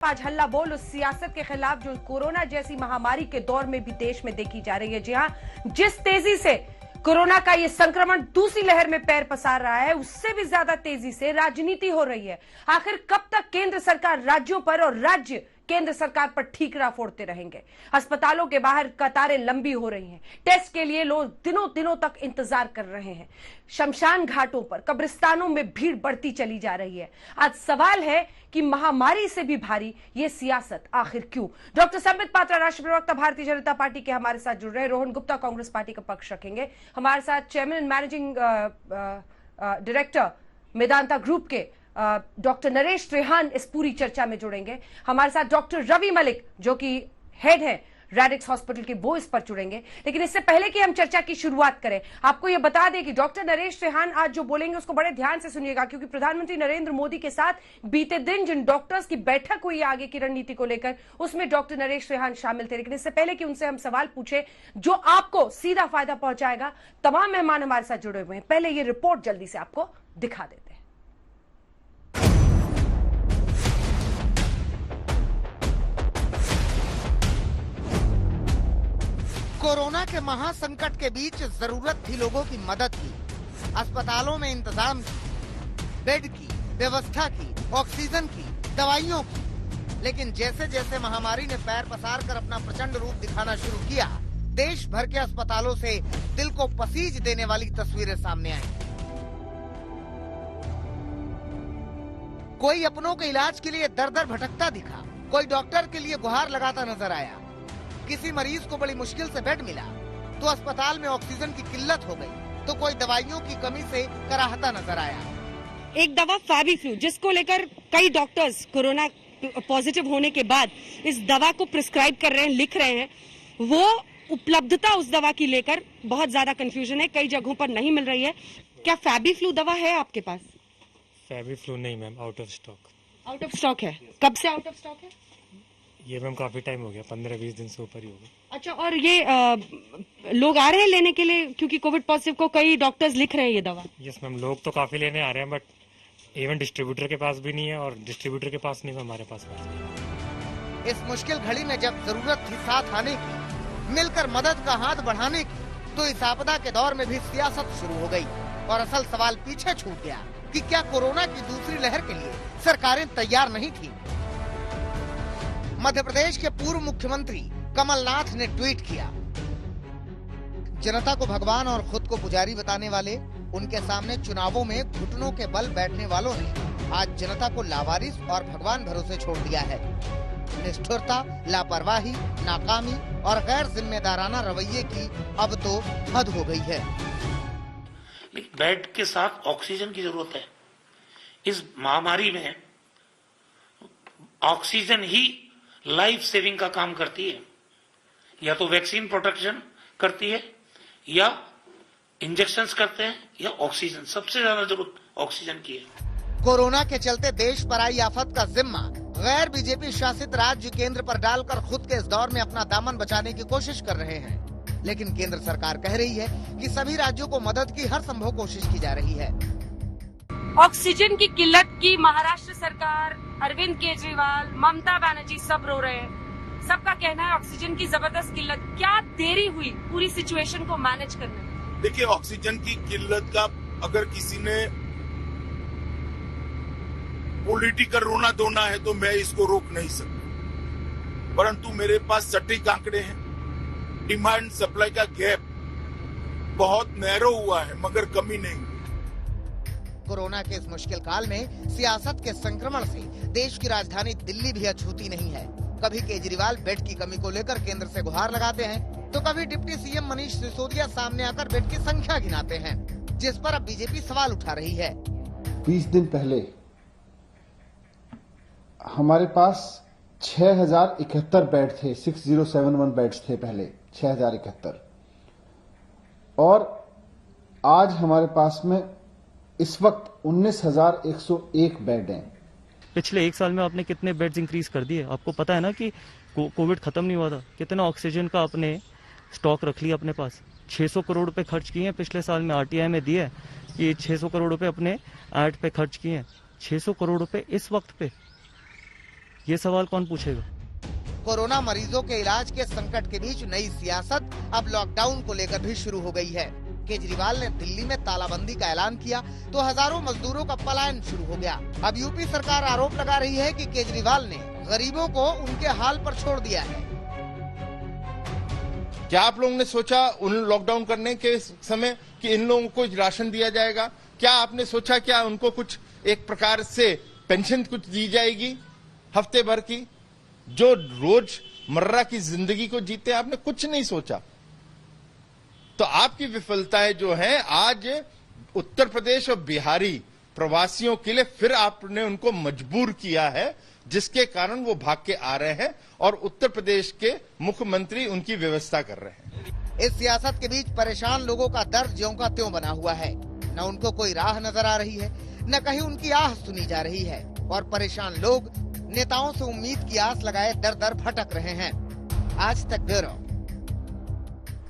आज हल्ला बोल उस सियासत के खिलाफ जो कोरोना जैसी महामारी के दौर में भी देश में देखी जा रही है। जी हां, जिस तेजी से कोरोना का ये संक्रमण दूसरी लहर में पैर पसार रहा है, उससे भी ज्यादा तेजी से राजनीति हो रही है। आखिर कब तक केंद्र सरकार राज्यों पर और राज्य केंद्र सरकार पर ठीकरा फोड़ते रहेंगे? अस्पतालों के बाहर कतारें लंबी हो रही हैं, टेस्ट के लिए लोग दिनों दिनों तक इंतजार कर रहे हैं, शमशान घाटों पर, कब्रिस्तानों में भीड़ बढ़ती चली जा रही है। आज सवाल है कि महामारी से भी भारी ये सियासत आखिर क्यों? डॉक्टर संबित पात्रा, राष्ट्रीय प्रवक्ता भारतीय जनता पार्टी के, हमारे साथ जुड़ रहे। रोहन गुप्ता, कांग्रेस पार्टी का पक्ष रखेंगे। हमारे साथ chairman and managing director Medanta group के डॉक्टर नरेश त्रेहान इस पूरी चर्चा में जुड़ेंगे। हमारे साथ डॉक्टर रवि मलिक जो कि हेड है रेडिक्स हॉस्पिटल के, वो इस पर जुड़ेंगे। लेकिन इससे पहले कि हम चर्चा की शुरुआत करें, आपको यह बता दें कि डॉक्टर नरेश त्रेहान आज जो बोलेंगे उसको बड़े ध्यान से सुनिएगा, क्योंकि प्रधानमंत्री नरेंद्र मोदी के साथ बीते दिन जिन डॉक्टर्स की बैठक हुई आगे की रणनीति को लेकर, उसमें डॉक्टर नरेश त्रेहान शामिल थे। लेकिन इससे पहले कि उनसे हम सवाल पूछे जो आपको सीधा फायदा पहुंचाएगा, तमाम मेहमान हमारे साथ जुड़े हुए हैं। पहले ये रिपोर्ट जल्दी से आपको दिखा देते हैं। कोरोना के महासंकट के बीच जरूरत थी लोगों की मदद की, अस्पतालों में इंतजाम की, बेड की व्यवस्था की, ऑक्सीजन की, दवाइयों की। लेकिन जैसे जैसे महामारी ने पैर पसार कर अपना प्रचंड रूप दिखाना शुरू किया, देश भर के अस्पतालों से दिल को पसीज देने वाली तस्वीरें सामने आई। कोई अपनों के इलाज के लिए दर दर भटकता दिखा, कोई डॉक्टर के लिए गुहार लगाता नजर आया। किसी मरीज को बड़ी मुश्किल से बेड मिला तो अस्पताल में ऑक्सीजन की किल्लत हो गई, तो कोई दवाइयों की कमी से कराहता नजर आया। एक दवा फैबीफ्लू, जिसको लेकर कई डॉक्टर्स कोरोना पॉजिटिव होने के बाद इस दवा को प्रिस्क्राइब कर रहे हैं, लिख रहे हैं, वो उपलब्धता उस दवा की लेकर बहुत ज्यादा कंफ्यूजन है, कई जगहों पर नहीं मिल रही है। क्या फैबीफ्लू दवा है आपके पास? फैबीफ्लू नहीं ma'am, out of stock. Out of stock है? कब से आउट ऑफ स्टॉक है? ये मैम काफी टाइम हो गया, 15-20 दिन से ऊपर ही हो गया। अच्छा, और ये लोग आ रहे हैं लेने के लिए, क्योंकि कोविड पॉजिटिव को कई डॉक्टर्स लिख रहे हैं ये दवा? यस मैम, लोग तो काफी लेने आ रहे हैं, बट इवन डिस्ट्रीब्यूटर के पास भी नहीं है, और डिस्ट्रीब्यूटर के पास नहीं है, हमारे पास है। इस मुश्किल घड़ी में जब जरूरत थी साथ आने की, मिलकर मदद का हाथ बढ़ाने की, तो इस आपदा के दौर में भी सियासत शुरू हो गई और असल सवाल पीछे छूट गया कि क्या कोरोना की दूसरी लहर के लिए सरकारें तैयार नहीं थी? मध्य प्रदेश के पूर्व मुख्यमंत्री कमलनाथ ने ट्वीट किया, जनता को भगवान और खुद को पुजारी बताने वाले, उनके सामने चुनावों में घुटनों के बल बैठने वालों ने आज जनता को लावारिस और भगवान भरोसे छोड़ दिया है। निष्ठुरता, लापरवाही, नाकामी और गैर जिम्मेदाराना रवैये की अब तो हद हो गई है। बेड के साथ ऑक्सीजन की जरूरत है। इस महामारी में ऑक्सीजन ही लाइफ सेविंग का काम करती है। या तो वैक्सीन प्रोटेक्शन करती है, या इंजेक्शंस करते हैं, या ऑक्सीजन। सबसे ज्यादा जरूरत ऑक्सीजन की है। कोरोना के चलते देश पर आई आफत का जिम्मा गैर बीजेपी शासित राज्य केंद्र पर डालकर खुद के इस दौर में अपना दामन बचाने की कोशिश कर रहे हैं। लेकिन केंद्र सरकार कह रही है कि सभी राज्यों को मदद की हर संभव कोशिश की जा रही है। ऑक्सीजन की किल्लत की महाराष्ट्र सरकार, अरविंद केजरीवाल, ममता बनर्जी सब रो रहे हैं। सबका कहना है ऑक्सीजन की जबरदस्त किल्लत। क्या देरी हुई पूरी सिचुएशन को मैनेज करने में? देखिए, ऑक्सीजन की किल्लत का अगर किसी ने पॉलिटिकल रोना धोना है तो मैं इसको रोक नहीं सकता, परंतु मेरे पास सटीक आंकड़े हैं। डिमांड सप्लाई का गैप बहुत नैरो हुआ है, मगर कमी नहीं। कोरोना के इस मुश्किल काल में सियासत के संक्रमण से देश की राजधानी दिल्ली भी अछूती नहीं है। कभी केजरीवाल बेड की कमी को लेकर केंद्र से गुहार लगाते हैं, तो कभी डिप्टी सीएम मनीष सिसोदिया सामने आकर बेड की संख्या गिनाते हैं, जिस पर अब बीजेपी सवाल उठा रही है। 20 दिन पहले हमारे पास 6071 बेड थे, 6071 बेड्स थे पहले, 6071, और आज हमारे पास में इस वक्त 19,101 बेड हैं। पिछले एक साल में आपने कितने बेड्स इंक्रीज कर दिए? आपको पता है ना कि कोविड खत्म नहीं हुआ था। कितना ऑक्सीजन का आपने स्टॉक रख लिया अपने पास? 600 करोड़ रुपए खर्च किए हैं पिछले साल में, आरटीआई में दिया है कि 600 करोड़ रुपए अपने ऐड पे खर्च किए हैं। 600 करोड़ रुपए इस वक्त पे, ये सवाल कौन पूछेगा? कोरोना मरीजों के इलाज के संकट के बीच नई सियासत अब लॉकडाउन को लेकर भी शुरू हो गई है। केजरीवाल ने दिल्ली में तालाबंदी का ऐलान किया तो हजारों मजदूरों का पलायन शुरू हो गया। अब यूपी सरकार आरोप लगा रही है कि केजरीवाल ने गरीबों को उनके हाल पर छोड़ दिया है। क्या आप लोगों ने सोचा उन लॉकडाउन करने के समय कि इन लोगों को राशन दिया जाएगा? क्या आपने सोचा क्या उनको कुछ एक प्रकार से पेंशन कुछ दी जाएगी हफ्ते भर की, जो रोज मर्रा की जिंदगी को जीते? आपने कुछ नहीं सोचा। तो आपकी विफलताएं जो हैं आज उत्तर प्रदेश और बिहारी प्रवासियों के लिए फिर आपने उनको मजबूर किया है, जिसके कारण वो भाग के आ रहे हैं और उत्तर प्रदेश के मुख्यमंत्री उनकी व्यवस्था कर रहे हैं। इस सियासत के बीच परेशान लोगों का दर्द ज्यों का त्यों बना हुआ है। न उनको कोई राह नजर आ रही है, न कहीं उनकी आह सुनी जा रही है और परेशान लोग नेताओं से उम्मीद की आस लगाए दर दर भटक रहे हैं। आज तक ब्यूरो।